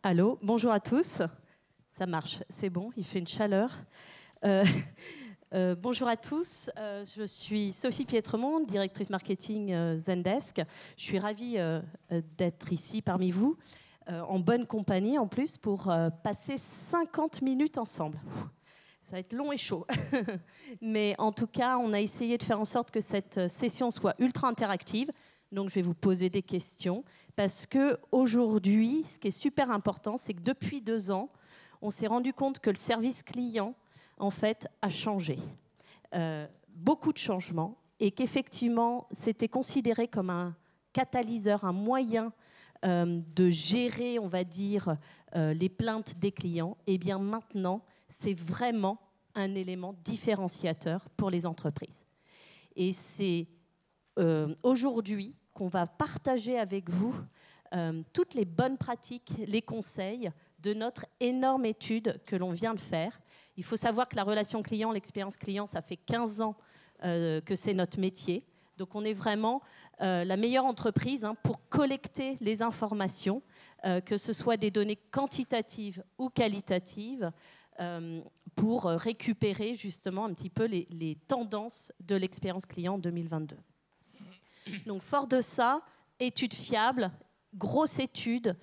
Allô, bonjour à tous. Ça marche, c'est bon, il fait une chaleur. Euh, bonjour à tous, je suis Sophie Pietremont, directrice marketing Zendesk. Je suis ravie d'être ici parmi vous, en bonne compagnie en plus, pour passer 50 minutes ensemble. Ça va être long et chaud. Mais en tout cas, on a essayé de faire en sorte que cette session soit ultra interactive. Donc, je vais vous poser des questions. Parce qu'aujourd'hui, ce qui est super important, c'est que depuis 2 ans, on s'est rendu compte que le service client, en fait, a changé. Beaucoup de changements. Et qu'effectivement, c'était considéré comme un catalyseur, un moyen de gérer, on va dire, les plaintes des clients. Et bien maintenant, c'est vraiment un élément différenciateur pour les entreprises. Et c'est aujourd'hui qu'on va partager avec vous toutes les bonnes pratiques, les conseils de notre énorme étude que l'on vient de faire. Il faut savoir que la relation client, l'expérience client, ça fait 15 ans que c'est notre métier. Donc on est vraiment la meilleure entreprise pour collecter les informations, que ce soit des données quantitatives ou qualitatives, pour récupérer justement un petit peu les tendances de l'expérience client 2022. Donc fort de ça, étude fiable, grosse étude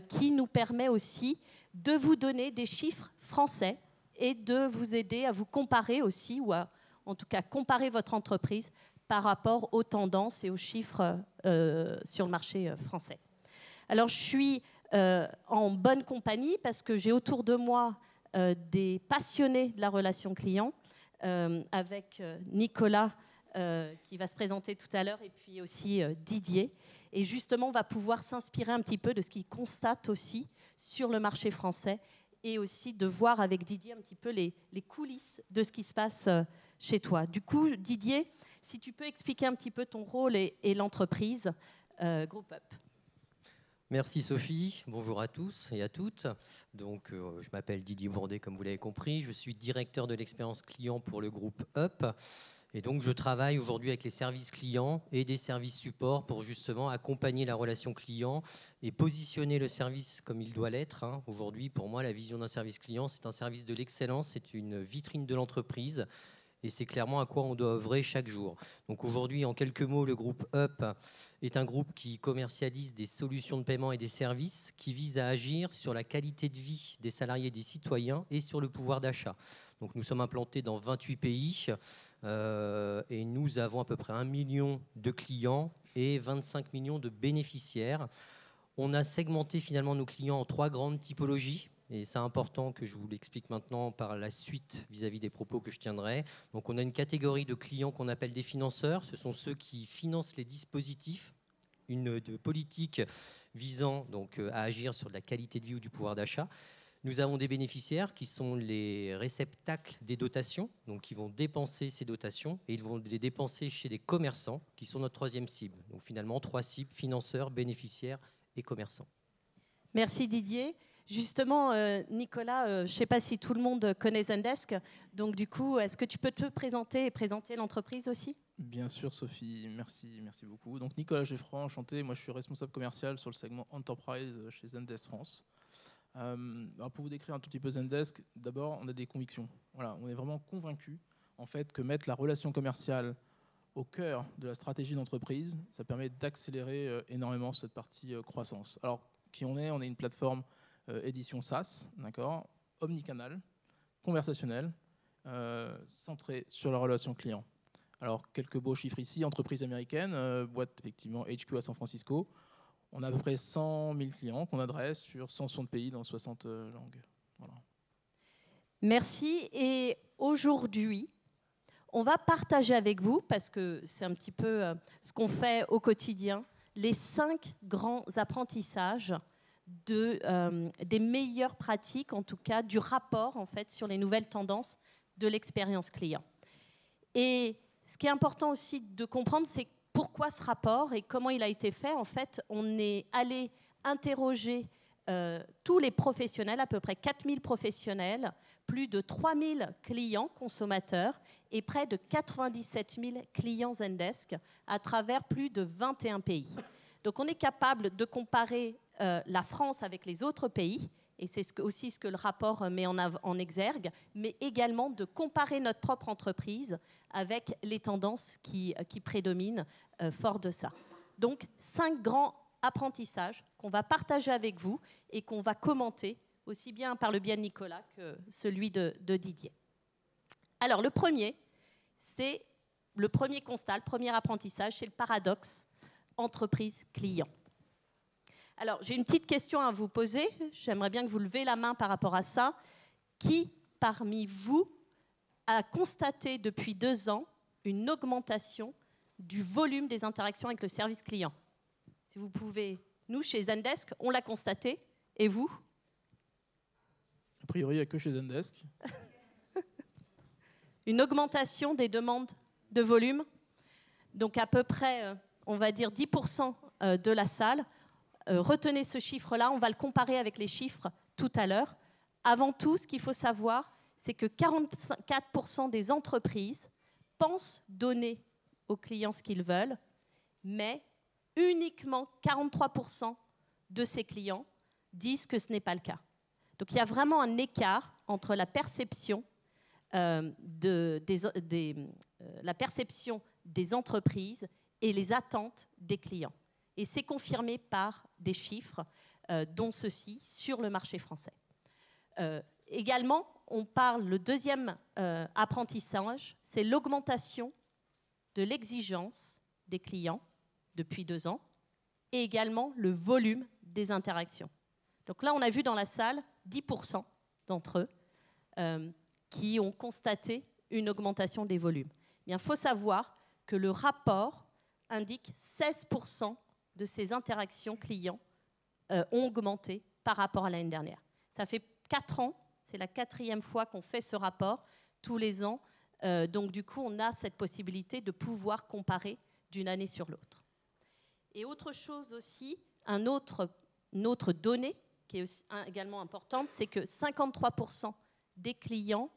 qui nous permet aussi de vous donner des chiffres français et de vous aider à vous comparer aussi, ou à en tout cas comparer votre entreprise par rapport aux tendances et aux chiffres sur le marché français. Alors je suis en bonne compagnie parce que j'ai autour de moi des passionnés de la relation client, avec Nicolas qui va se présenter tout à l'heure, et puis aussi Didier. Et justement, on va pouvoir s'inspirer un petit peu de ce qu'il constate aussi sur le marché français, et aussi de voir avec Didier un petit peu les coulisses de ce qui se passe chez toi. Du coup, Didier, si tu peux expliquer un petit peu ton rôle et l'entreprise Group Up. Merci Sophie, bonjour à tous et à toutes. Donc, je m'appelle Didier Bourdet, comme vous l'avez compris. Je suis directeur de l'expérience client pour le groupe Up. Et donc, je travaille aujourd'hui avec les services clients et des services supports pour justement accompagner la relation client et positionner le service comme il doit l'être. Aujourd'hui, pour moi, la vision d'un service client, c'est un service de l'excellence, c'est une vitrine de l'entreprise. Et c'est clairement à quoi on doit œuvrer chaque jour. Donc aujourd'hui, en quelques mots, le groupe Up est un groupe qui commercialise des solutions de paiement et des services qui visent à agir sur la qualité de vie des salariés et des citoyens et sur le pouvoir d'achat. Donc nous sommes implantés dans 28 pays et nous avons à peu près 1 million de clients et 25 millions de bénéficiaires. On a segmenté finalement nos clients en 3 grandes typologies. Et c'est important que je vous l'explique maintenant par la suite vis-à-vis des propos que je tiendrai. Donc on a une catégorie de clients qu'on appelle des financeurs. Ce sont ceux qui financent les dispositifs, de politique visant donc à agir sur de la qualité de vie ou du pouvoir d'achat. Nous avons des bénéficiaires qui sont les réceptacles des dotations, donc qui vont dépenser ces dotations, et ils vont les dépenser chez des commerçants qui sont notre 3e cible. Donc finalement 3 cibles, financeurs, bénéficiaires et commerçants. Merci Didier. Justement, Nicolas, je ne sais pas si tout le monde connaît Zendesk. Donc du coup, est-ce que tu peux te présenter et présenter l'entreprise aussi ? Bien sûr, Sophie, merci beaucoup. Donc Nicolas Geffroy, enchanté. Moi, je suis responsable commercial sur le segment Enterprise chez Zendesk France. Alors pour vous décrire un tout petit peu Zendesk, d'abord, on a des convictions. Voilà, on est vraiment convaincus en fait que mettre la relation commerciale au cœur de la stratégie d'entreprise, ça permet d'accélérer énormément cette partie croissance. Alors, qui on est une plateforme édition SaaS, d'accord, omnicanal, conversationnel, centré sur la relation client. Alors, quelques beaux chiffres ici, entreprise américaine, boîte effectivement HQ à San Francisco. On a à peu près 100 000 clients qu'on adresse sur 160 pays dans 60 langues. Voilà. Merci. Et aujourd'hui, on va partager avec vous, parce que c'est un petit peu ce qu'on fait au quotidien, les 5 grands apprentissages des meilleures pratiques, en tout cas du rapport en fait, sur les nouvelles tendances de l'expérience client. Et ce qui est important aussi de comprendre, c'est pourquoi ce rapport et comment il a été fait. En fait, on est allé interroger tous les professionnels, à peu près 4000 professionnels, plus de 3000 clients consommateurs et près de 97 000 clients Zendesk à travers plus de 21 pays. Donc on est capable de comparer la France avec les autres pays, et c'est aussi ce que le rapport met en exergue, mais également de comparer notre propre entreprise avec les tendances qui prédominent fort de ça. Donc, 5 grands apprentissages qu'on va partager avec vous et qu'on va commenter aussi bien par le biais de Nicolas que celui de Didier. Alors, le premier constat, le premier apprentissage, c'est le paradoxe entreprise-client. Alors, j'ai une petite question à vous poser. J'aimerais bien que vous levez la main par rapport à ça. Qui, parmi vous, a constaté depuis 2 ans une augmentation du volume des interactions avec le service client? Si vous pouvez, nous, chez Zendesk, on l'a constaté. Et vous? A priori, il n'y a que chez Zendesk. Une augmentation des demandes de volume. Donc, à peu près, on va dire 10% de la salle. Retenez ce chiffre-là, on va le comparer avec les chiffres tout à l'heure. Avant tout, ce qu'il faut savoir, c'est que 44% des entreprises pensent donner aux clients ce qu'ils veulent, mais uniquement 43% de ces clients disent que ce n'est pas le cas. Donc il y a vraiment un écart entre la perception, la perception des entreprises et les attentes des clients. Et c'est confirmé par des chiffres, dont ceux-ci, sur le marché français. Également, le deuxième apprentissage, c'est l'augmentation de l'exigence des clients depuis 2 ans et également le volume des interactions. Donc là, on a vu dans la salle 10% d'entre eux qui ont constaté une augmentation des volumes. Il faut savoir que le rapport indique 16% de ces interactions clients ont augmenté par rapport à l'année dernière. Ça fait 4 ans, c'est la 4e fois qu'on fait ce rapport, tous les ans. Donc du coup, on a cette possibilité de pouvoir comparer d'une année sur l'autre. Et autre chose aussi, une autre donnée qui est aussi également importante, c'est que 53% des clients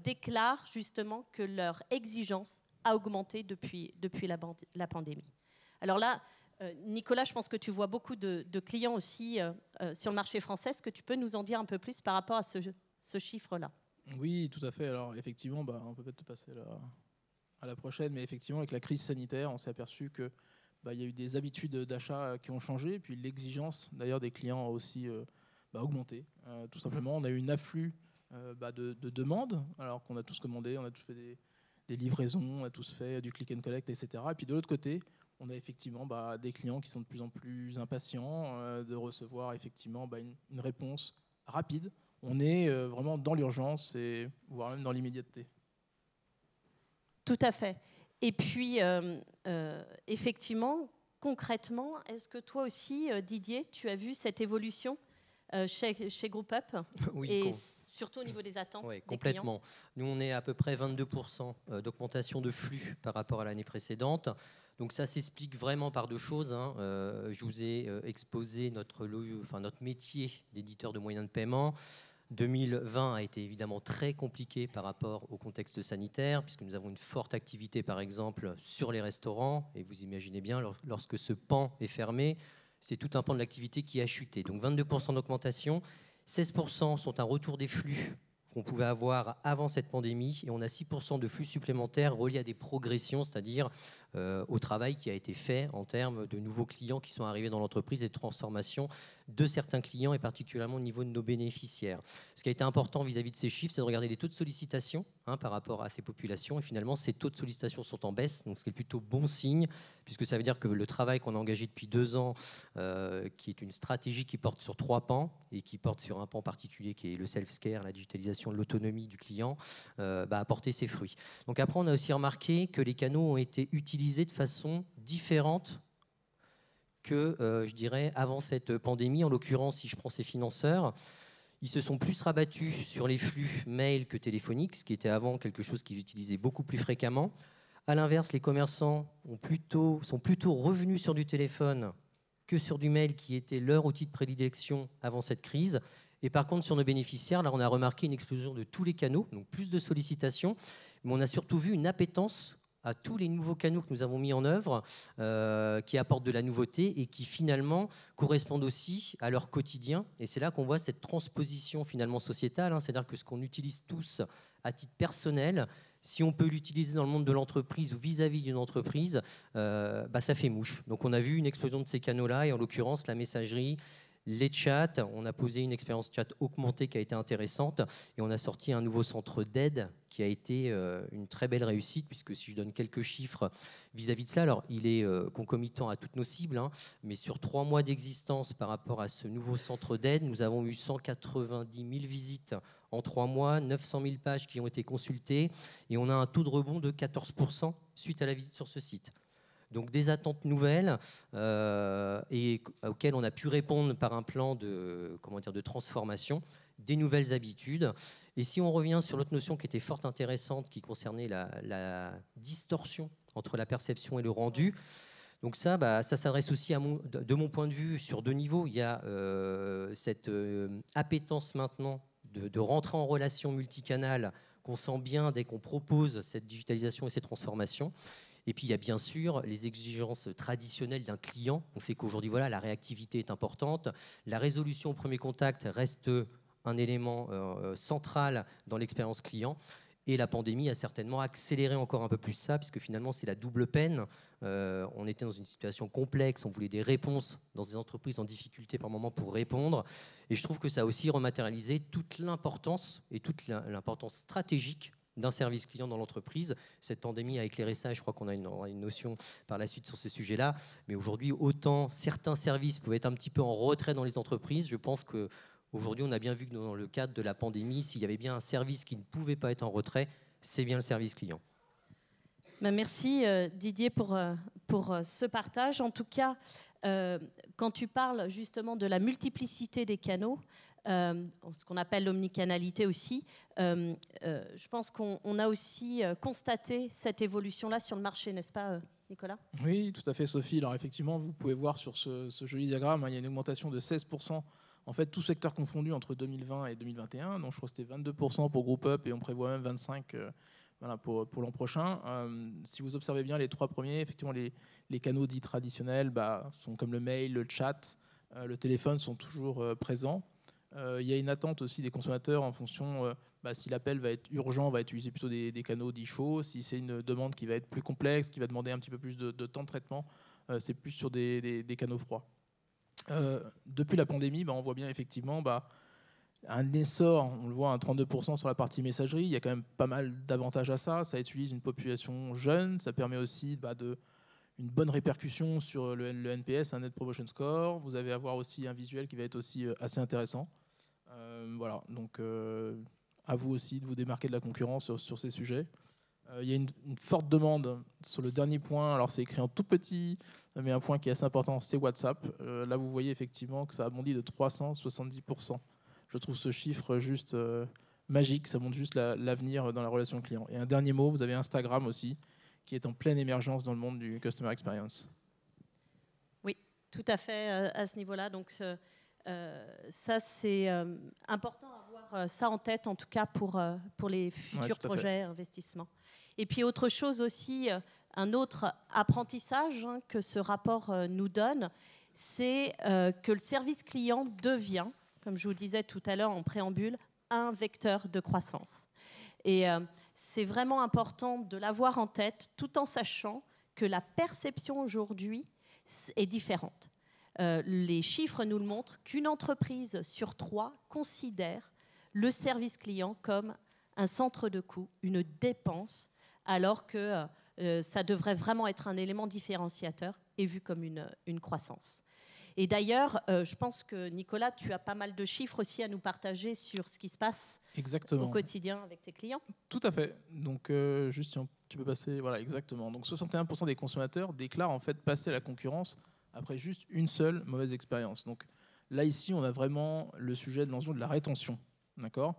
déclarent justement que leur exigence a augmenté depuis la pandémie. Alors là, Nicolas, je pense que tu vois beaucoup de clients aussi sur le marché français. Est-ce que tu peux nous en dire un peu plus par rapport à ce chiffre-là? Oui, tout à fait. Alors effectivement, on peut peut-être passer à la prochaine, mais effectivement, avec la crise sanitaire, on s'est aperçu que y a eu des habitudes d'achat qui ont changé, et puis l'exigence d'ailleurs des clients a aussi augmenté. Tout simplement, on a eu une afflux de demandes, alors qu'on a tous commandé, on a tous fait des livraisons, on a tous fait du click and collect, etc. Et puis de l'autre côté, on a effectivement des clients qui sont de plus en plus impatients de recevoir effectivement une réponse rapide. On est vraiment dans l'urgence, et voire même dans l'immédiateté. Tout à fait. Et puis, effectivement, concrètement, est-ce que toi aussi, Didier, tu as vu cette évolution chez Group Up? Oui, et surtout au niveau des attentes des complètement. clients. Nous, on est à peu près 22% d'augmentation de flux par rapport à l'année précédente. Donc ça s'explique vraiment par 2 choses. Je vous ai exposé notre métier d'éditeur de moyens de paiement. 2020 a été évidemment très compliqué par rapport au contexte sanitaire, puisque nous avons une forte activité, par exemple, sur les restaurants. Et vous imaginez bien, lorsque ce pan est fermé, c'est tout un pan de l'activité qui a chuté. Donc 22% d'augmentation, 16% sont un retour des flux qu'on pouvait avoir avant cette pandémie, et on a 6% de flux supplémentaires reliés à des progressions, c'est-à-dire au travail qui a été fait en termes de nouveaux clients qui sont arrivés dans l'entreprise et de transformation de certains clients, et particulièrement au niveau de nos bénéficiaires. Ce qui a été important vis-à-vis de ces chiffres, c'est de regarder les taux de sollicitation par rapport à ces populations, et finalement ces taux de sollicitation sont en baisse, donc ce qui est plutôt bon signe, puisque ça veut dire que le travail qu'on a engagé depuis 2 ans, qui est une stratégie qui porte sur 3 pans, et qui porte sur un pan particulier qui est le self-care, la digitalisation, l'autonomie du client, a porté ses fruits. Donc après, on a aussi remarqué que les canaux ont été utilisés de façon différente que, je dirais, avant cette pandémie. En l'occurrence, si je prends ces financeurs, ils se sont plus rabattus sur les flux mail que téléphoniques, ce qui était avant quelque chose qu'ils utilisaient beaucoup plus fréquemment. À l'inverse, les commerçants sont plutôt revenus sur du téléphone que sur du mail, qui était leur outil de prédilection avant cette crise. Et par contre, sur nos bénéficiaires, là, on a remarqué une explosion de tous les canaux, donc plus de sollicitations, mais on a surtout vu une appétence à tous les nouveaux canaux que nous avons mis en œuvre, qui apportent de la nouveauté et qui finalement correspondent aussi à leur quotidien. Et c'est là qu'on voit cette transposition finalement sociétale, hein, c'est-à-dire que ce qu'on utilise tous à titre personnel, si on peut l'utiliser dans le monde de l'entreprise ou vis-à-vis d'une entreprise, ça fait mouche. Donc on a vu une explosion de ces canaux-là, et en l'occurrence la messagerie, les chats. On a posé une expérience chat augmentée qui a été intéressante, et on a sorti un nouveau centre d'aide qui a été une très belle réussite, puisque si je donne quelques chiffres vis-à-vis de ça, alors il est concomitant à toutes nos cibles, hein, mais sur 3 mois d'existence par rapport à ce nouveau centre d'aide, nous avons eu 190 000 visites en 3 mois, 900 000 pages qui ont été consultées, et on a un taux de rebond de 14% suite à la visite sur ce site. Donc des attentes nouvelles et auxquelles on a pu répondre par un plan de transformation, des nouvelles habitudes. Et si on revient sur l'autre notion qui était fort intéressante, qui concernait la distorsion entre la perception et le rendu, donc ça s'adresse aussi de mon point de vue sur 2 niveaux. Il y a cette appétence maintenant de rentrer en relation multicanale qu'on sent bien dès qu'on propose cette digitalisation et ces transformations. Et puis il y a bien sûr les exigences traditionnelles d'un client. On sait qu'aujourd'hui, voilà, la réactivité est importante. La résolution au premier contact reste un élément central dans l'expérience client. Et la pandémie a certainement accéléré encore un peu plus ça, puisque finalement c'est la double peine. On était dans une situation complexe, on voulait des réponses dans des entreprises en difficulté par moment pour répondre. Et je trouve que ça a aussi rematérialisé toute l'importance et toute l'importance stratégique d'un service client dans l'entreprise. Cette pandémie a éclairé ça, et je crois qu'on a une notion par la suite sur ce sujet-là. Mais aujourd'hui, autant certains services peuvent être un petit peu en retrait dans les entreprises, je pense qu'aujourd'hui, on a bien vu que dans le cadre de la pandémie, s'il y avait bien un service qui ne pouvait pas être en retrait, c'est bien le service client. Merci Didier pour ce partage. En tout cas, quand tu parles justement de la multiplicité des canaux, ce qu'on appelle l'omnicanalité aussi, je pense qu'on a aussi constaté cette évolution-là sur le marché, n'est-ce pas Nicolas ? Oui, tout à fait Sophie. Alors effectivement, vous pouvez voir sur ce joli diagramme, il y a une augmentation de 16%, en fait tout secteur confondu entre 2020 et 2021. Donc je crois que c'était 22% pour Groupe Up, et on prévoit même 25% pour l'an prochain. Si vous observez bien les 3 premiers, effectivement les canaux dits traditionnels sont comme le mail, le chat, le téléphone sont toujours présents. Il y a une attente aussi des consommateurs en fonction, si l'appel va être urgent, va utiliser plutôt des canaux dits chauds. Si c'est une demande qui va être plus complexe, qui va demander un petit peu plus de temps de traitement, c'est plus sur des canaux froids. Depuis la pandémie, on voit bien effectivement un essor, on le voit, un 32% sur la partie messagerie. Il y a quand même pas mal d'avantages à ça. Ça utilise une population jeune, ça permet aussi une bonne répercussion sur le NPS, un Net Promotion Score. Vous allez avoir aussi un visuel qui va être aussi assez intéressant. Voilà, donc à vous aussi de vous démarquer de la concurrence sur ces sujets. Il y a une forte demande sur le dernier point. Alors c'est écrit en tout petit, mais un point qui est assez important, c'est WhatsApp. Là, vous voyez effectivement que ça a bondi de 370%. Je trouve ce chiffre juste magique. Ça montre juste l'avenir dans la relation client. Et un dernier mot, vous avez Instagram aussi, qui est en pleine émergence dans le monde du Customer Experience. Oui, tout à fait à ce niveau-là. Donc ça, c'est important d'avoir ça en tête, en tout cas pour les futurs projets, investissements. Et puis autre chose aussi, un autre apprentissage que ce rapport nous donne, c'est que le service client devient, comme je vous disais tout à l'heure en préambule, un vecteur de croissance. Et c'est vraiment important de l'avoir en tête, tout en sachant que la perception aujourd'hui est différente. Les chiffres nous le montrent, qu'une entreprise sur 3 considère le service client comme un centre de coût, une dépense, alors que ça devrait vraiment être un élément différenciateur et vu comme une croissance. Et d'ailleurs, je pense que Nicolas, tu as pas mal de chiffres aussi à nous partager sur ce qui se passe au quotidien avec tes clients. Tout à fait. Donc, juste si tu peux passer, voilà, exactement. Donc, 61% des consommateurs déclarent en fait passer à la concurrence après juste une seule mauvaise expérience. Donc, là ici, on a vraiment le sujet de l'enjeu de la rétention, d'accord ?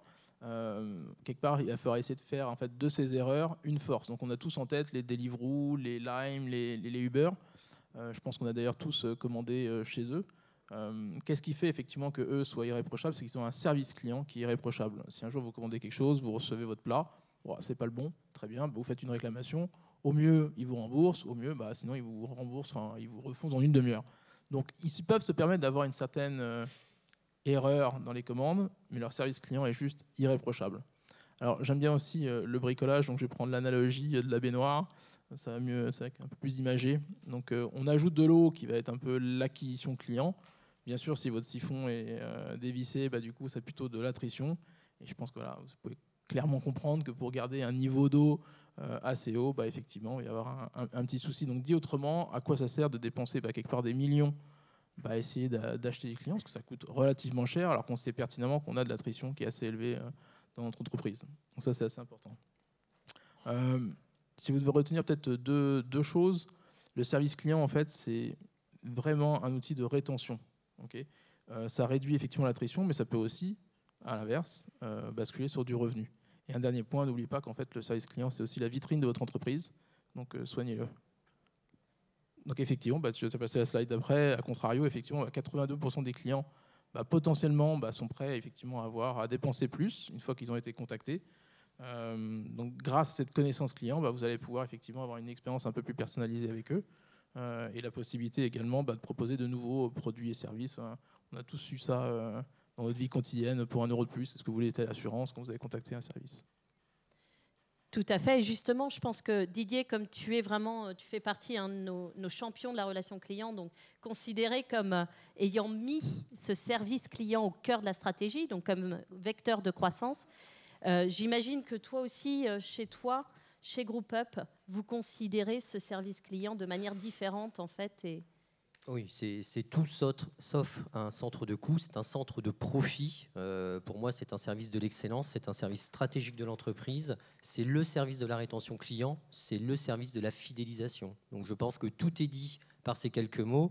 Quelque part, il va falloir essayer de faire en fait de ces erreurs une force. Donc, on a tous en tête les Deliveroo, les Lime, les Uber. Je pense qu'on a d'ailleurs tous commandé chez eux. Qu'est-ce qui fait effectivement qu'eux soient irréprochables ? C'est qu'ils ont un service client qui est irréprochable. Si un jour vous commandez quelque chose, vous recevez votre plat, c'est pas le bon, très bien, vous faites une réclamation, Au mieux, ils vous remboursent. Au mieux, sinon, ils vous remboursent, ils vous refont dans une demi-heure. Donc, ils peuvent se permettre d'avoir une certaine erreur dans les commandes, mais leur service client est juste irréprochable. Alors, j'aime bien aussi le bricolage, donc je vais prendre l'analogie de la baignoire. Ça va mieux, c'est un peu plus imagé. Donc, on ajoute de l'eau qui va être un peu l'acquisition client. Bien sûr, si votre siphon est dévissé, du coup, c'est plutôt de l'attrition. Et je pense que voilà, vous pouvez clairement comprendre que pour garder un niveau d'eau assez haut, effectivement, il va y avoir un petit souci. Donc, dit autrement, à quoi ça sert de dépenser quelque part des millions essayer d'acheter des clients, parce que ça coûte relativement cher, alors qu'on sait pertinemment qu'on a de l'attrition qui est assez élevée dans notre entreprise. Donc ça, c'est assez important. Si vous devez retenir peut-être deux choses, le service client, en fait, c'est vraiment un outil de rétention. Okay, ça réduit effectivement l'attrition, mais ça peut aussi, à l'inverse, basculer sur du revenu. Et un dernier point, n'oubliez pas qu'en fait, le service client, c'est aussi la vitrine de votre entreprise, donc soignez-le. Donc effectivement, tu as passé la slide d'après. À contrario, effectivement, 82% des clients potentiellement sont prêts effectivement à dépenser plus une fois qu'ils ont été contactés. Donc grâce à cette connaissance client, vous allez pouvoir effectivement avoir une expérience un peu plus personnalisée avec eux et la possibilité également de proposer de nouveaux produits et services. On a tous eu ça dans notre vie quotidienne pour 1 € de plus. Est-ce que vous voulez telle assurance quand vous avez contacté un service ? Tout à fait. Et justement, je pense que Didier, comme tu fais partie de nos champions de la relation client, donc considéré comme ayant mis ce service client au cœur de la stratégie, donc comme vecteur de croissance. J'imagine que toi aussi, chez Group Up, vous considérez ce service client de manière différente, en fait. Oui, c'est tout sauf un centre de coût, c'est un centre de profit. Pour moi, c'est un service de l'excellence, c'est un service stratégique de l'entreprise, c'est le service de la rétention client, c'est le service de la fidélisation. Donc je pense que tout est dit par ces quelques mots.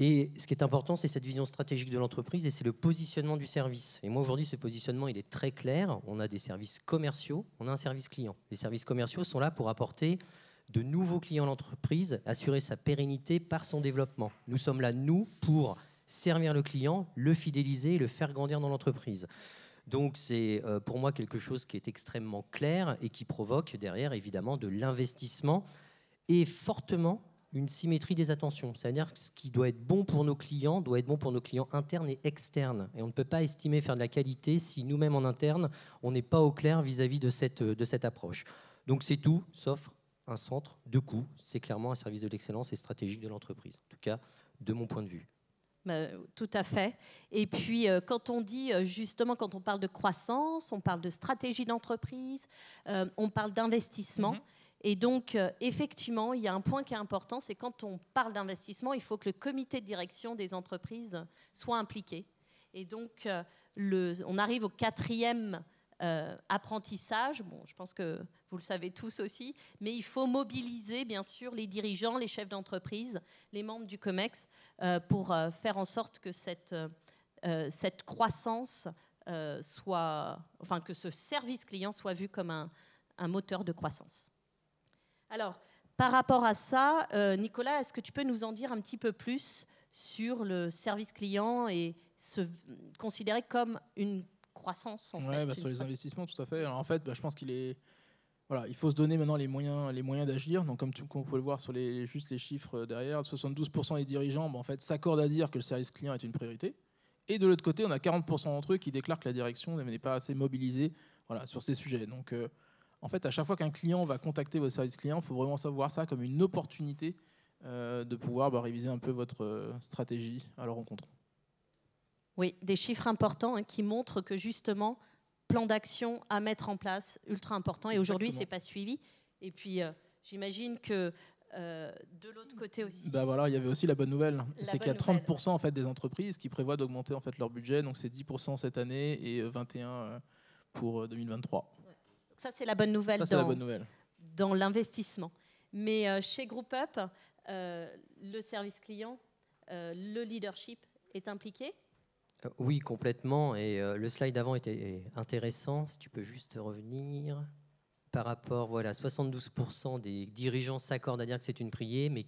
Et ce qui est important, c'est cette vision stratégique de l'entreprise et c'est le positionnement du service. Et moi, aujourd'hui, ce positionnement, il est très clair. On a des services commerciaux, on a un service client. Les services commerciaux sont là pour apporter de nouveaux clients à l'entreprise, assurer sa pérennité par son développement. Nous sommes là, nous, pour servir le client, le fidéliser et le faire grandir dans l'entreprise. Donc c'est pour moi quelque chose qui est extrêmement clair et qui provoque derrière évidemment de l'investissement et fortement une symétrie des attentions. C'est-à-dire que ce qui doit être bon pour nos clients doit être bon pour nos clients internes et externes. Et on ne peut pas estimer faire de la qualité si nous-mêmes en interne, on n'est pas au clair vis-à-vis de cette approche. Donc c'est tout sauf un centre de coût. C'est clairement un service de l'excellence et stratégique de l'entreprise. En tout cas, de mon point de vue. Tout à fait. Et puis, quand on dit, justement, quand on parle de croissance, on parle de stratégie d'entreprise, on parle d'investissement. Et donc, effectivement, il y a un point qui est important, c'est quand on parle d'investissement, il faut que le comité de direction des entreprises soit impliqué. Et donc, on arrive au 4e apprentissage. Bon, je pense que vous le savez tous aussi, mais il faut mobiliser, bien sûr, les dirigeants, les chefs d'entreprise, les membres du COMEX, pour faire en sorte que cette croissance que ce service client soit vu comme un moteur de croissance. Alors, par rapport à ça, Nicolas, est-ce que tu peux nous en dire un petit peu plus sur le service client et se considérer comme une croissance en fait, sur les investissements, tout à fait. Alors, en fait, je pense il faut se donner maintenant les moyens d'agir. Donc, comme on peut le voir sur juste les chiffres derrière, 72% des dirigeants en fait, s'accordent à dire que le service client est une priorité. Et de l'autre côté, on a 40% d'entre eux qui déclarent que la direction n'est pas assez mobilisée sur ces sujets. Donc, en fait, à chaque fois qu'un client va contacter votre service client, il faut vraiment savoir ça comme une opportunité de pouvoir réviser un peu votre stratégie à leur rencontre. Oui, des chiffres importants qui montrent que justement, plan d'action à mettre en place, ultra important. Et aujourd'hui, ce n'est pas suivi. Et puis, j'imagine que de l'autre côté aussi... il y avait aussi la bonne nouvelle. C'est qu'il y a 30% en fait, des entreprises qui prévoient d'augmenter en fait, leur budget. Donc, c'est 10% cette année et 21% pour 2023. Ça, c'est la bonne nouvelle, dans l'investissement. Mais chez Group Up, le service client, le leadership est impliqué ? Oui, complètement. Et le slide d'avant était intéressant. Si tu peux juste revenir. Par rapport, 72% des dirigeants s'accordent à dire que c'est une priorité, mais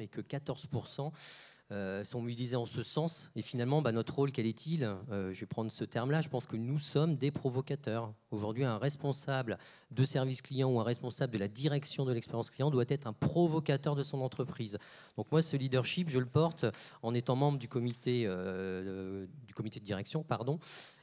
que 14% sont mobilisés en ce sens. Et finalement, notre rôle, quel est-il? Je vais prendre ce terme-là. Je pense que nous sommes des provocateurs. Aujourd'hui, un responsable de service client ou un responsable de la direction de l'expérience client doit être un provocateur de son entreprise. Donc moi, ce leadership, je le porte en étant membre du comité de direction.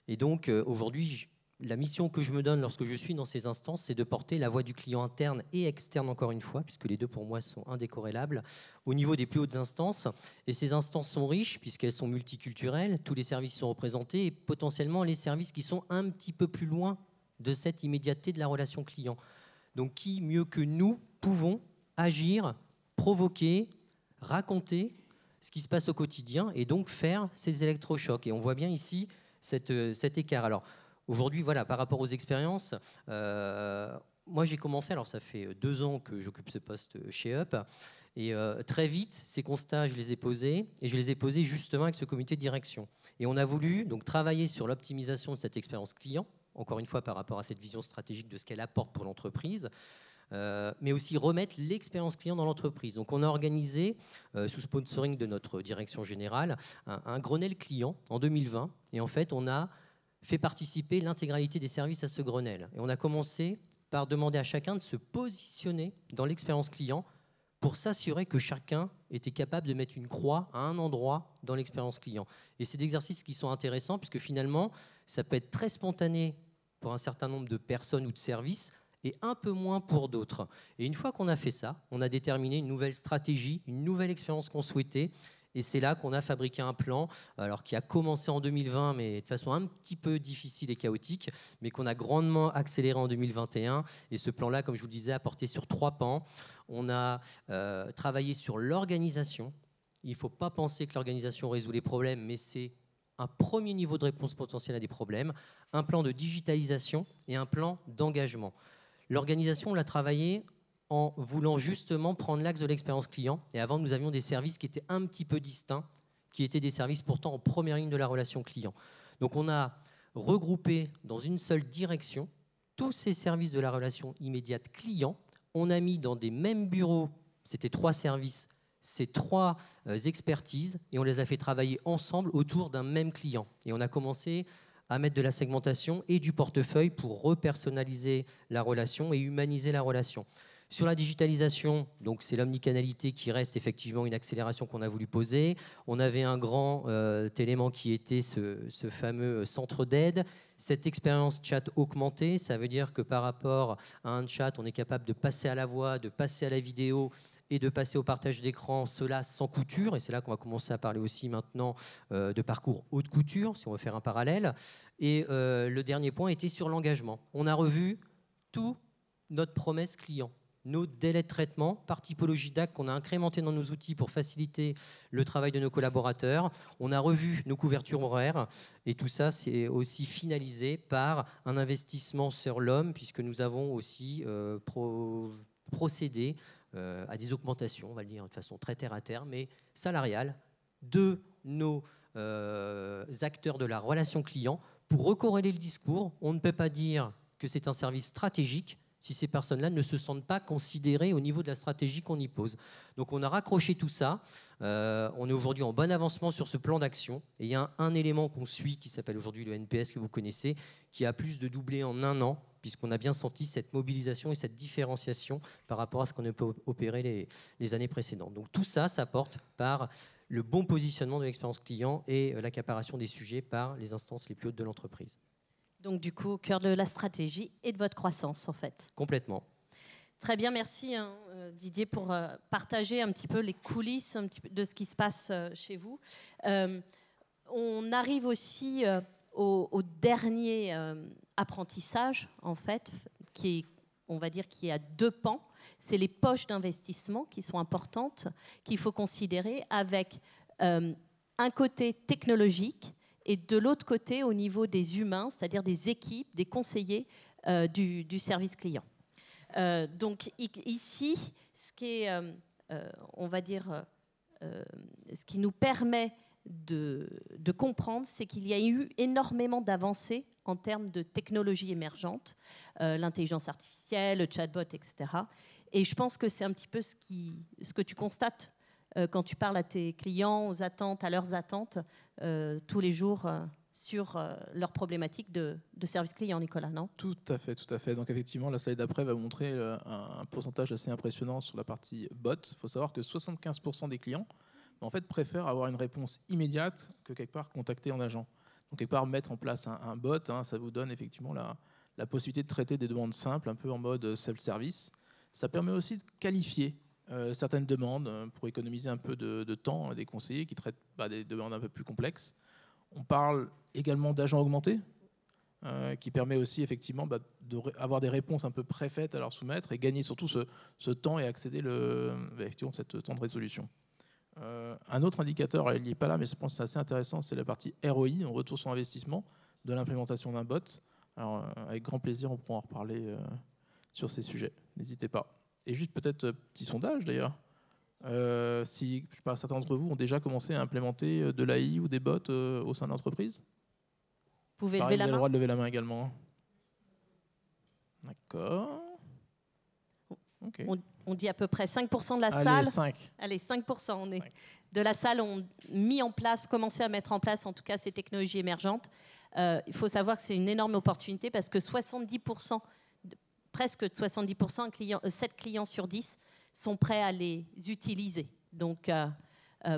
Et donc, aujourd'hui, la mission que je me donne lorsque je suis dans ces instances, c'est de porter la voix du client interne et externe, encore une fois, puisque les deux, pour moi, sont indécorrélables, au niveau des plus hautes instances. Et ces instances sont riches, puisqu'elles sont multiculturelles, tous les services sont représentés, et potentiellement les services qui sont un petit peu plus loin de cette immédiateté de la relation client. Donc, qui, mieux que nous, pouvons agir, provoquer, raconter ce qui se passe au quotidien, et donc faire ces électrochocs. Et on voit bien ici cet écart. Alors, aujourd'hui, voilà, par rapport aux expériences, moi j'ai commencé, alors ça fait 2 ans que j'occupe ce poste chez Up, et très vite, ces constats, je les ai posés, et je les ai posés justement avec ce comité de direction. Et on a voulu donc travailler sur l'optimisation de cette expérience client, encore une fois par rapport à cette vision stratégique de ce qu'elle apporte pour l'entreprise, mais aussi remettre l'expérience client dans l'entreprise. Donc on a organisé, sous sponsoring de notre direction générale, un Grenelle client en 2020, et en fait on a fait participer l'intégralité des services à ce Grenelle. Et on a commencé par demander à chacun de se positionner dans l'expérience client pour s'assurer que chacun était capable de mettre une croix à un endroit dans l'expérience client. Et c'est des exercices qui sont intéressants puisque finalement, ça peut être très spontané pour un certain nombre de personnes ou de services et un peu moins pour d'autres. Et une fois qu'on a fait ça, on a déterminé une nouvelle stratégie, une nouvelle expérience qu'on souhaitait. Et c'est là qu'on a fabriqué un plan, alors qui a commencé en 2020, mais de façon un petit peu difficile et chaotique, mais qu'on a grandement accéléré en 2021. Et ce plan-là, comme je vous le disais, a porté sur 3 pans. On a travaillé sur l'organisation. Il ne faut pas penser que l'organisation résout les problèmes, mais c'est un premier niveau de réponse potentielle à des problèmes, un plan de digitalisation et un plan d'engagement. L'organisation, on l'a travaillé en voulant justement prendre l'axe de l'expérience client. Et avant, nous avions des services qui étaient un petit peu distincts, qui étaient des services pourtant en première ligne de la relation client. Donc on a regroupé dans une seule direction tous ces services de la relation immédiate client. On a mis dans des mêmes bureaux, c'était 3 services, ces 3 expertises, et on les a fait travailler ensemble autour d'un même client. Et on a commencé à mettre de la segmentation et du portefeuille pour repersonnaliser la relation et humaniser la relation. Sur la digitalisation, donc c'est l'omnicanalité qui reste effectivement une accélération qu'on a voulu poser. On avait un grand élément qui était ce fameux centre d'aide. Cette expérience chat augmentée, ça veut dire que par rapport à un chat, on est capable de passer à la voix, de passer à la vidéo et de passer au partage d'écran, cela sans couture. Et c'est là qu'on va commencer à parler aussi maintenant de parcours haute couture, si on veut faire un parallèle. Et le dernier point était sur l'engagement. On a revu toute notre promesse client, nos délais de traitement par typologie d'actes qu'on a incrémenté dans nos outils pour faciliter le travail de nos collaborateurs. On a revu nos couvertures horaires et tout ça, c'est aussi finalisé par un investissement sur l'homme puisque nous avons aussi procédé à des augmentations, on va le dire de façon très terre à terre, mais salariales de nos acteurs de la relation client pour recorréler le discours. On ne peut pas dire que c'est un service stratégique si ces personnes-là ne se sentent pas considérées au niveau de la stratégie qu'on y pose. Donc on a raccroché tout ça. On est aujourd'hui en bon avancement sur ce plan d'action. Et il y a un élément qu'on suit qui s'appelle aujourd'hui le NPS que vous connaissez, qui a plus de doublé en 1 an, puisqu'on a bien senti cette mobilisation et cette différenciation par rapport à ce qu'on a pu opérer les années précédentes. Donc tout ça, ça porte par le bon positionnement de l'expérience client et l'accaparation des sujets par les instances les plus hautes de l'entreprise. Donc du coup, au cœur de la stratégie et de votre croissance, en fait. Complètement. Très bien, merci Didier pour partager un petit peu les coulisses de ce qui se passe chez vous. On arrive aussi au dernier apprentissage, en fait, qui est, on va dire, qui a 2 pans. C'est les poches d'investissement qui sont importantes, qu'il faut considérer avec un côté technologique et de l'autre côté, au niveau des humains, c'est-à-dire des équipes, des conseillers du service client. Donc ici, ce qui est, on va dire, ce qui nous permet de comprendre, c'est qu'il y a eu énormément d'avancées en termes de technologies émergentes, l'intelligence artificielle, le chatbot, etc. Et je pense que c'est un petit peu ce que tu constates quand tu parles à tes clients, aux attentes, à leurs attentes, tous les jours sur leurs problématiques de service client, Nicolas, non? Tout à fait, tout à fait. Donc effectivement, la slide d'après va vous montrer un pourcentage assez impressionnant sur la partie bot. Il faut savoir que 75% des clients en fait, préfèrent avoir une réponse immédiate que quelque part contacter en agent. Donc quelque part mettre en place un bot, ça vous donne effectivement la possibilité de traiter des demandes simples, un peu en mode self-service. Ça permet aussi de qualifier certaines demandes pour économiser un peu de temps des conseillers qui traitent des demandes un peu plus complexes. On parle également d'agents augmentés, qui permet aussi effectivement d'avoir des réponses un peu préfaites à leur soumettre et gagner surtout ce temps et accéder effectivement cette temps de résolution. Un autre indicateur, il n'est pas là, mais je pense que c'est assez intéressant, c'est la partie ROI, en retour sur investissement, de l'implémentation d'un bot. Alors, avec grand plaisir, on pourra en reparler sur ces sujets. N'hésitez pas. Et juste peut-être petit sondage d'ailleurs. Si je sais pas, certains d'entre vous ont déjà commencé à implémenter de l'AI ou des bots au sein de l'entreprise? Vous pouvez Pareil, lever la vous avez le main. droit de lever la main également. D'accord. Okay. On dit à peu près 5% de la Allez, salle. 5. Allez, 5%. On est 5. De la salle ont mis en place, commencé à mettre en place, en tout cas, ces technologies émergentes. Il faut savoir que c'est une énorme opportunité parce que 70%, presque 70%, 7 clients sur 10 sont prêts à les utiliser. Donc,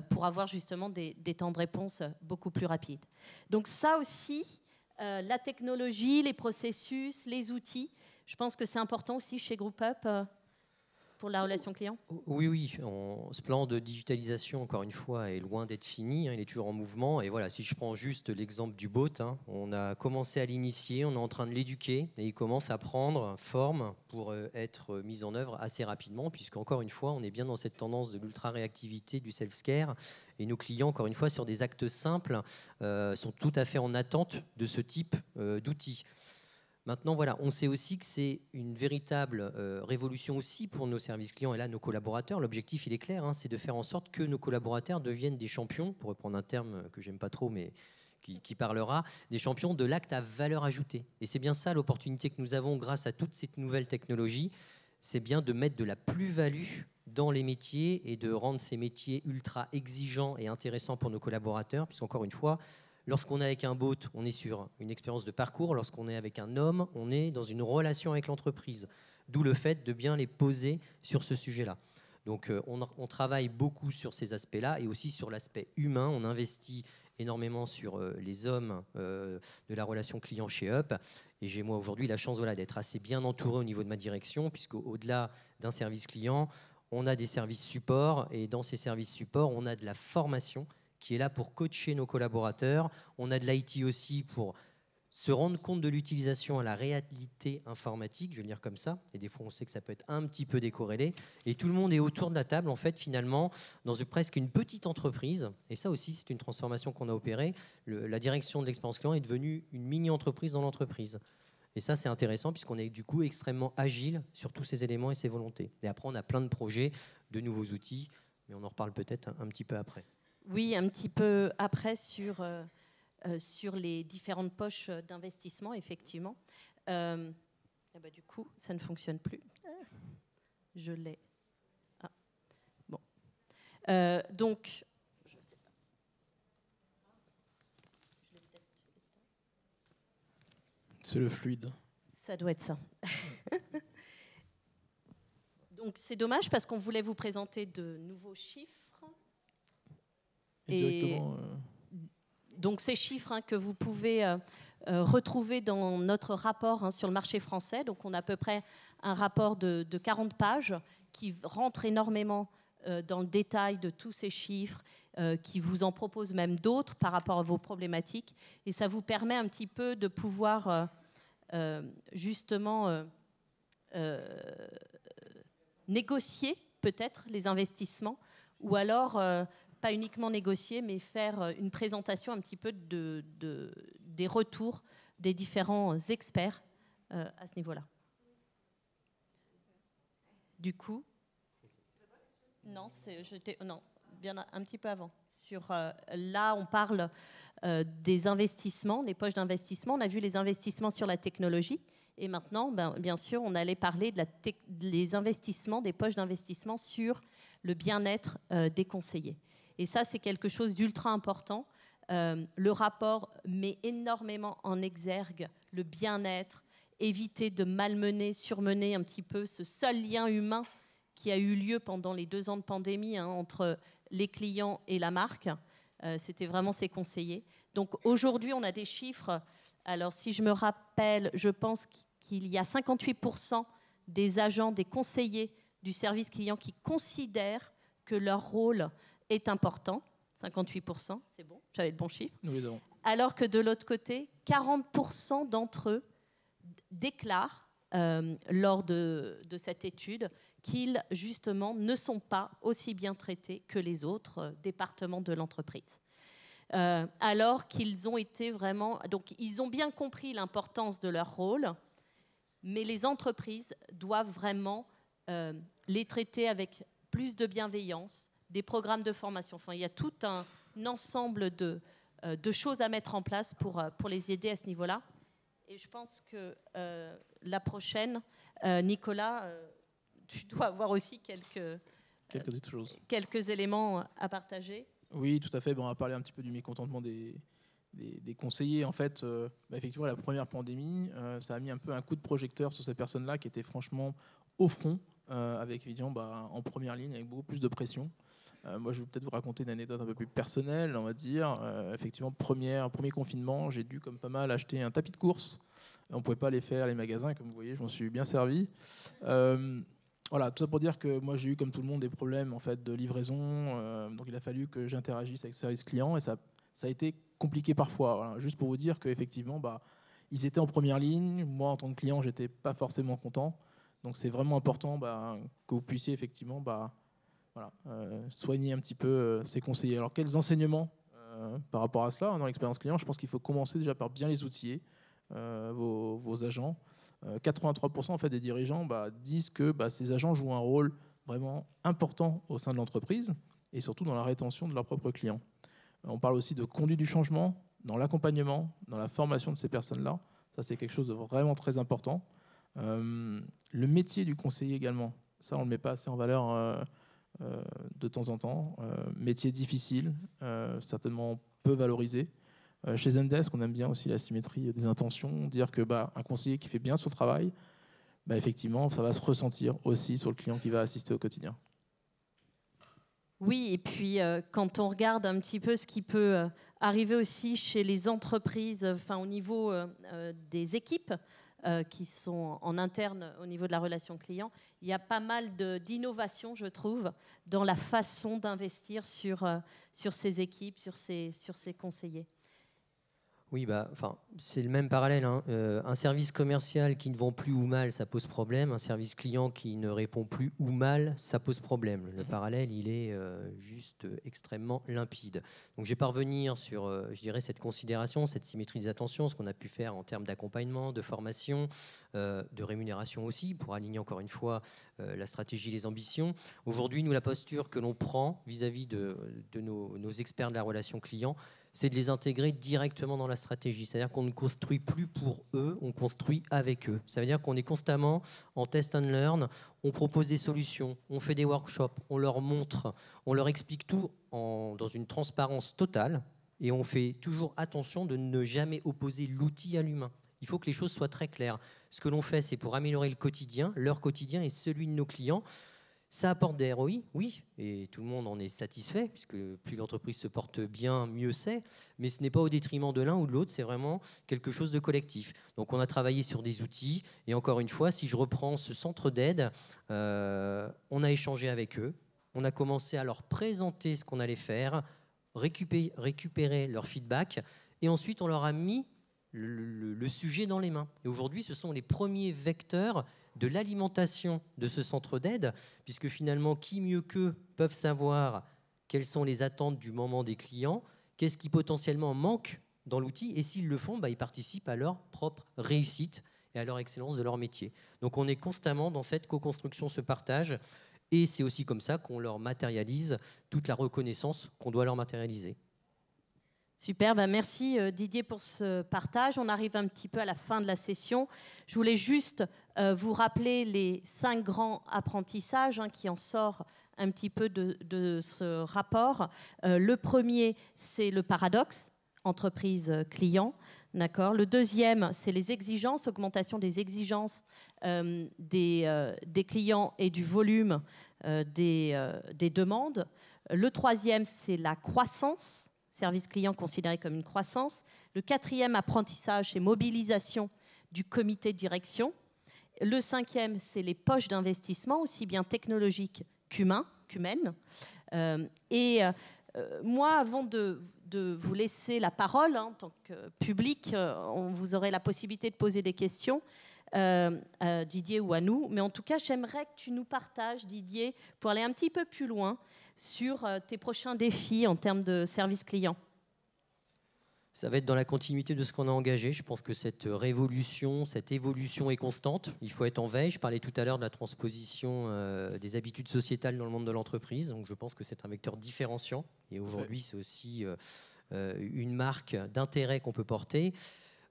pour avoir justement des temps de réponse beaucoup plus rapides. Donc ça aussi, la technologie, les processus, les outils, je pense que c'est important aussi chez GroupUp pour la relation client. Oui. Ce plan de digitalisation, encore une fois, est loin d'être fini. Il est toujours en mouvement. Et voilà, si je prends juste l'exemple du bot, on a commencé à l'initier, on est en train de l'éduquer et il commence à prendre forme pour être mis en œuvre assez rapidement, puisqu'encore une fois, on est bien dans cette tendance de l'ultra-réactivité, du self-care. Et nos clients, encore une fois, sur des actes simples, sont tout à fait en attente de ce type d'outils. Maintenant, voilà, on sait aussi que c'est une véritable révolution aussi pour nos services clients et là, nos collaborateurs. L'objectif, il est clair, c'est de faire en sorte que nos collaborateurs deviennent des champions, pour reprendre un terme que j'aime pas trop, mais qui parlera, des champions de l'acte à valeur ajoutée. Et c'est bien ça l'opportunité que nous avons grâce à toutes ces nouvelles technologies, c'est bien de mettre de la plus-value dans les métiers et de rendre ces métiers ultra exigeants et intéressants pour nos collaborateurs, puisqu'encore une fois, lorsqu'on est avec un bot, on est sur une expérience de parcours. Lorsqu'on est avec un homme, on est dans une relation avec l'entreprise. D'où le fait de bien les poser sur ce sujet-là. Donc on travaille beaucoup sur ces aspects-là et aussi sur l'aspect humain. On investit énormément sur les hommes de la relation client chez Up. Et j'ai moi aujourd'hui la chance d'être assez bien entouré au niveau de ma direction, puisqu'au-delà d'un service client, on a des services support. Et dans ces services support, on a de la formation qui est là pour coacher nos collaborateurs. On a de l'IT aussi pour se rendre compte de l'utilisation à la réalité informatique, je vais le dire comme ça, et des fois on sait que ça peut être un petit peu décorrélé, et tout le monde est autour de la table, en fait, finalement, dans presque une petite entreprise, et ça aussi c'est une transformation qu'on a opérée. La direction de l'expérience client est devenue une mini-entreprise dans l'entreprise. Et ça, c'est intéressant puisqu'on est du coup extrêmement agile sur tous ces éléments et ces volontés. Et après, on a plein de projets, de nouveaux outils, mais on en reparle peut-être un petit peu après. Oui, un petit peu après sur les différentes poches d'investissement, effectivement. Du coup, ça ne fonctionne plus. Je l'ai. Ah. Bon. Donc, je sais pas. C'est le fluide. Ça doit être ça. Donc, c'est dommage parce qu'on voulait vous présenter de nouveaux chiffres. Donc ces chiffres que vous pouvez retrouver dans notre rapport sur le marché français. Donc on a à peu près un rapport de 40 pages qui rentre énormément dans le détail de tous ces chiffres, qui vous en propose même d'autres par rapport à vos problématiques. Et ça vous permet un petit peu de pouvoir justement négocier peut-être les investissements ou alors pas uniquement négocier, mais faire une présentation un petit peu des retours des différents experts à ce niveau-là. Du coup, non, bien un petit peu avant. Là, on parle des investissements, des poches d'investissement. On a vu les investissements sur la technologie. Et maintenant, bien sûr, on allait parler des investissements, des poches d'investissement sur le bien-être des conseillers. Et ça, c'est quelque chose d'ultra important. Le rapport met énormément en exergue le bien-être, éviter de malmener, surmener un petit peu ce seul lien humain qui a eu lieu pendant les 2 ans de pandémie entre les clients et la marque. C'était vraiment ces conseillers. Donc aujourd'hui, on a des chiffres. Alors si je me rappelle, je pense qu'il y a 58% des agents, des conseillers du service client qui considèrent que leur rôle est important. 58%, c'est bon, j'avais le bon chiffre. Nous les avons. Alors que de l'autre côté, 40% d'entre eux déclarent lors de cette étude qu'ils, justement, ne sont pas aussi bien traités que les autres départements de l'entreprise. Alors qu'ils ont été vraiment... Donc, ils ont bien compris l'importance de leur rôle, mais les entreprises doivent vraiment les traiter avec plus de bienveillance, des programmes de formation. Enfin, il y a tout un ensemble de choses à mettre en place pour les aider à ce niveau-là. Et je pense que la prochaine, Nicolas, tu dois avoir aussi quelques éléments à partager. Oui, tout à fait. Bon, on va parler un petit peu du mécontentement des conseillers. En fait, effectivement, la première pandémie, ça a mis un peu un coup de projecteur sur ces personnes-là qui étaient franchement au front, avec évidemment en première ligne, avec beaucoup plus de pression. Moi, je vais peut-être vous raconter une anecdote un peu plus personnelle, on va dire. Effectivement, premier confinement, j'ai dû, comme pas mal, acheter un tapis de course. On ne pouvait pas les faire, les magasins, et comme vous voyez, je m'en suis bien servi. Voilà, tout ça pour dire que moi, j'ai eu, comme tout le monde, des problèmes en fait, de livraison. Donc, il a fallu que j'interagisse avec le service client, et ça a été compliqué parfois. Voilà. Juste pour vous dire qu'effectivement, ils étaient en première ligne. Moi, en tant que client, je n'étais pas forcément content. Donc, c'est vraiment important que vous puissiez effectivement... soigner un petit peu ces conseillers. Alors, quels enseignements par rapport à cela dans l'expérience client? Je pense qu'il faut commencer déjà par bien les outiller, vos agents. 83% en fait, des dirigeants disent que ces agents jouent un rôle vraiment important au sein de l'entreprise et surtout dans la rétention de leurs propres clients. On parle aussi de conduite du changement, dans l'accompagnement, dans la formation de ces personnes-là. Ça, c'est quelque chose de vraiment très important. Le métier du conseiller également. Ça, on ne le met pas assez en valeur de temps en temps. Métier difficile, certainement peu valorisé. Chez Zendesk, on aime bien aussi la symétrie des intentions, dire que un conseiller qui fait bien son travail, effectivement, ça va se ressentir aussi sur le client qui va assister au quotidien. Oui, et puis quand on regarde un petit peu ce qui peut arriver aussi chez les entreprises, au niveau des équipes, qui sont en interne au niveau de la relation client, il y a pas mal d'innovation, je trouve, dans la façon d'investir sur ces équipes, sur ces conseillers. Oui, c'est le même parallèle. Un service commercial qui ne vend plus ou mal, ça pose problème. Un service client qui ne répond plus ou mal, ça pose problème. Le parallèle, il est juste extrêmement limpide. Donc, je vais pas revenir sur, je dirais, cette considération, cette symétrie des attentions, ce qu'on a pu faire en termes d'accompagnement, de formation, de rémunération aussi, pour aligner encore une fois la stratégie et les ambitions. Aujourd'hui, nous, la posture que l'on prend vis-à-vis de nos experts de la relation client, c'est de les intégrer directement dans la stratégie. C'est-à-dire qu'on ne construit plus pour eux, on construit avec eux. Ça veut dire qu'on est constamment en test and learn, on propose des solutions, on fait des workshops, on leur montre, on leur explique tout dans une transparence totale et on fait toujours attention de ne jamais opposer l'outil à l'humain. Il faut que les choses soient très claires. Ce que l'on fait, c'est pour améliorer le quotidien, leur quotidien et celui de nos clients. Ça apporte des ROI, oui, et tout le monde en est satisfait, puisque plus l'entreprise se porte bien, mieux c'est, mais ce n'est pas au détriment de l'un ou de l'autre, c'est vraiment quelque chose de collectif. Donc on a travaillé sur des outils, et encore une fois, si je reprends ce centre d'aide, on a échangé avec eux, on a commencé à leur présenter ce qu'on allait faire, récupérer leur feedback, et ensuite on leur a mis le sujet dans les mains. Et aujourd'hui, ce sont les premiers vecteurs de l'alimentation de ce centre d'aide, puisque finalement, qui mieux qu'eux peuvent savoir quelles sont les attentes du moment des clients, qu'est-ce qui potentiellement manque dans l'outil, et s'ils le font, ils participent à leur propre réussite et à leur excellence de leur métier. Donc on est constamment dans cette co-construction, ce partage, et c'est aussi comme ça qu'on leur matérialise toute la reconnaissance qu'on doit leur matérialiser. Super, merci Didier pour ce partage. On arrive un petit peu à la fin de la session. Je voulais juste vous rappeler les 5 grands apprentissages qui en sortent un petit peu de ce rapport. Le premier, c'est le paradoxe, entreprise-client. D'accord. Le deuxième, c'est les exigences, augmentation des exigences des clients et du volume des demandes. Le troisième, c'est la croissance, service client considéré comme une croissance. Le quatrième apprentissage, c'est mobilisation du comité de direction. Le cinquième, c'est les poches d'investissement, aussi bien technologiques qu'humaines. Moi, avant de vous laisser la parole, en tant que public, vous aurez la possibilité de poser des questions, Didier ou à nous. Mais en tout cas, j'aimerais que tu nous partages, Didier, pour aller un petit peu plus loin sur tes prochains défis en termes de service client. Ça va être dans la continuité de ce qu'on a engagé. Je pense que cette révolution, cette évolution est constante. Il faut être en veille. Je parlais tout à l'heure de la transposition des habitudes sociétales dans le monde de l'entreprise. Donc je pense que c'est un vecteur différenciant. Et aujourd'hui, c'est aussi une marque d'intérêt qu'on peut porter.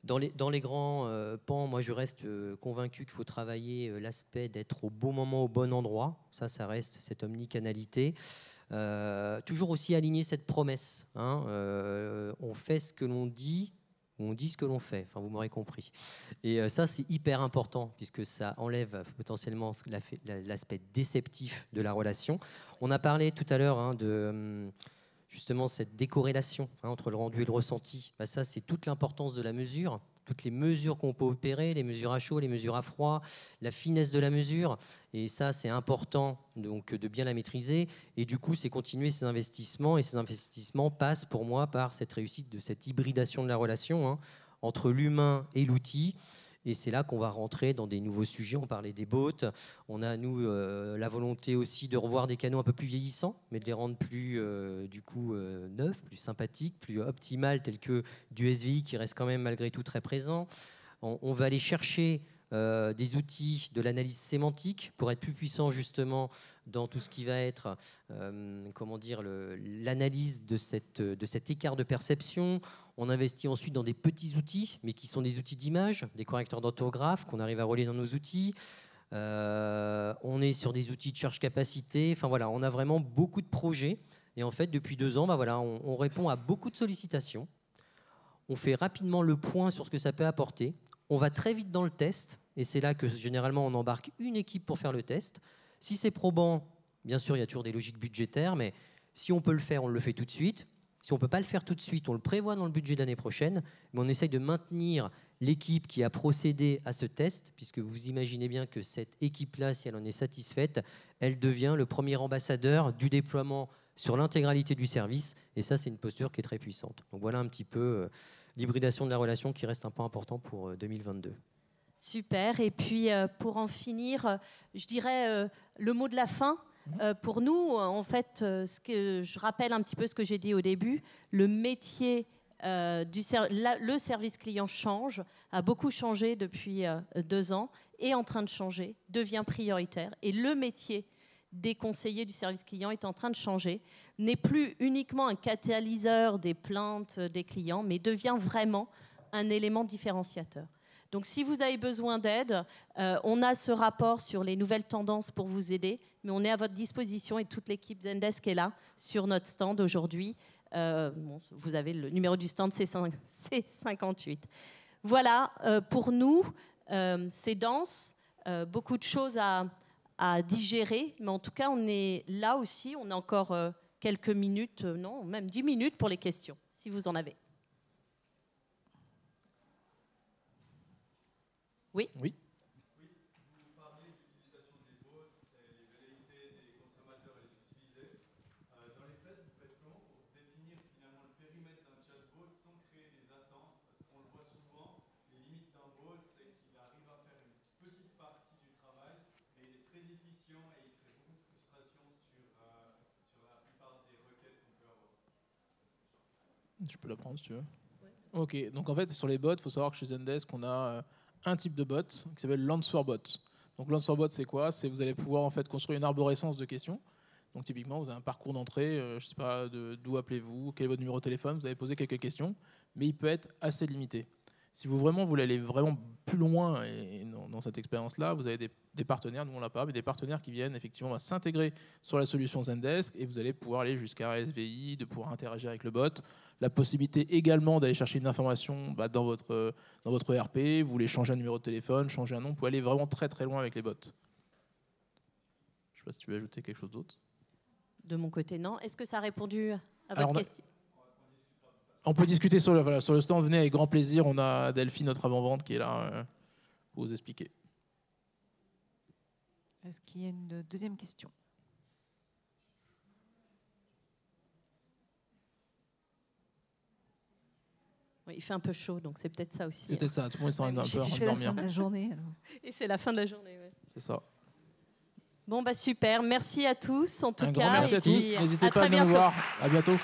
Dans les grands pans, moi je reste convaincu qu'il faut travailler l'aspect d'être au bon moment, au bon endroit. Ça reste cette omnicanalité. Toujours aussi aligner cette promesse. On fait ce que l'on dit, ou on dit ce que l'on fait. Enfin, vous m'aurez compris. Et ça, c'est hyper important, puisque ça enlève potentiellement l'aspect déceptif de la relation. On a parlé tout à l'heure de justement cette décorrélation entre le rendu et le ressenti. Ça, c'est toute l'importance de la mesure. Toutes les mesures qu'on peut opérer, les mesures à chaud, les mesures à froid, la finesse de la mesure. Et ça, c'est important donc, de bien la maîtriser. Et du coup, c'est continuer ces investissements. Et ces investissements passent pour moi par cette réussite de cette hybridation de la relation entre l'humain et l'outil. Et c'est là qu'on va rentrer dans des nouveaux sujets. On parlait des bots. On a, nous, la volonté aussi de revoir des canaux un peu plus vieillissants, mais de les rendre plus, neufs, plus sympathiques, plus optimales, tels que du SVI qui reste quand même malgré tout très présent. On va aller chercher des outils de l'analyse sémantique pour être plus puissant justement dans tout ce qui va être l'analyse de cet écart de perception. On investit ensuite dans des petits outils, mais qui sont des outils d'image, des correcteurs d'orthographe qu'on arrive à relier dans nos outils. On est sur des outils de charge capacité. Enfin voilà, on a vraiment beaucoup de projets. Et en fait, depuis 2 ans, on répond à beaucoup de sollicitations. On fait rapidement le point sur ce que ça peut apporter. On va très vite dans le test. Et c'est là que généralement on embarque une équipe pour faire le test. Si c'est probant, bien sûr, il y a toujours des logiques budgétaires, mais si on peut le faire, on le fait tout de suite. Si on ne peut pas le faire tout de suite, on le prévoit dans le budget d'année prochaine, mais on essaye de maintenir l'équipe qui a procédé à ce test, puisque vous imaginez bien que cette équipe-là, si elle en est satisfaite, elle devient le premier ambassadeur du déploiement sur l'intégralité du service. Et ça, c'est une posture qui est très puissante. Donc voilà un petit peu l'hybridation de la relation qui reste un point important pour 2022. Super. Et puis, pour en finir, je dirais le mot de la fin. Pour nous, en fait, je rappelle un petit peu ce que j'ai dit au début. Le métier, le service client change, a beaucoup changé depuis 2 ans, est en train de changer, devient prioritaire. Et le métier des conseillers du service client est en train de changer, n'est plus uniquement un catalyseur des plaintes des clients, mais devient vraiment un élément différenciateur. Donc, si vous avez besoin d'aide, on a ce rapport sur les nouvelles tendances pour vous aider, mais on est à votre disposition et toute l'équipe Zendesk est là sur notre stand aujourd'hui. Vous avez le numéro du stand, c'est 58. Voilà, pour nous, c'est dense, beaucoup de choses à digérer, mais en tout cas, on est là aussi, on a encore quelques minutes, non, même 10 minutes pour les questions, si vous en avez. Oui. Oui. Vous parlez de l'utilisation des bots, les velléités des consommateurs et les utiliser. Dans les faits, vous faites comment pour définir finalement le périmètre d'un chatbot sans créer des attentes? Parce qu'on le voit souvent, les limites d'un bot, c'est qu'il arrive à faire une petite partie du travail, mais il est très déficient et il crée beaucoup de frustration sur la plupart des requêtes qu'on peut avoir. Je peux la prendre si tu veux. Ouais. Ok, donc en fait, sur les bots, il faut savoir que chez Zendesk, on a un type de bot qui s'appelle l'AnswerBot. Donc l'AnswerBot, c'est quoi? C'est vous allez pouvoir en fait construire une arborescence de questions. Donc typiquement, vous avez un parcours d'entrée, je ne sais pas d'où appelez-vous, quel est votre numéro de téléphone, vous avez posé quelques questions, mais il peut être assez limité. Si vous voulez aller vraiment plus loin et dans cette expérience-là, vous avez des partenaires, nous on l'a pas, mais des partenaires qui viennent effectivement s'intégrer sur la solution Zendesk et vous allez pouvoir aller jusqu'à un SVI, de pouvoir interagir avec le bot. La possibilité également d'aller chercher une information dans votre ERP, vous voulez changer un numéro de téléphone, changer un nom, vous pouvez aller vraiment très très loin avec les bots. Je ne sais pas si tu veux ajouter quelque chose d'autre. De mon côté, non. Est-ce que ça a répondu à votre question? On peut discuter sur le stand, venez avec grand plaisir. On a Delphine, notre avant-vente, qui est là pour vous expliquer. Est-ce qu'il y a une deuxième question? Oui, il fait un peu chaud, donc c'est peut-être ça aussi. C'est peut-être ça, tout le monde s'en un peu à dormir. C'est la fin de la journée. Alors. Et c'est la fin de la journée, oui. C'est ça. Bon, super. Merci à tous, en tout cas. Un grand merci à tous. N'hésitez pas à venir nous voir. À bientôt.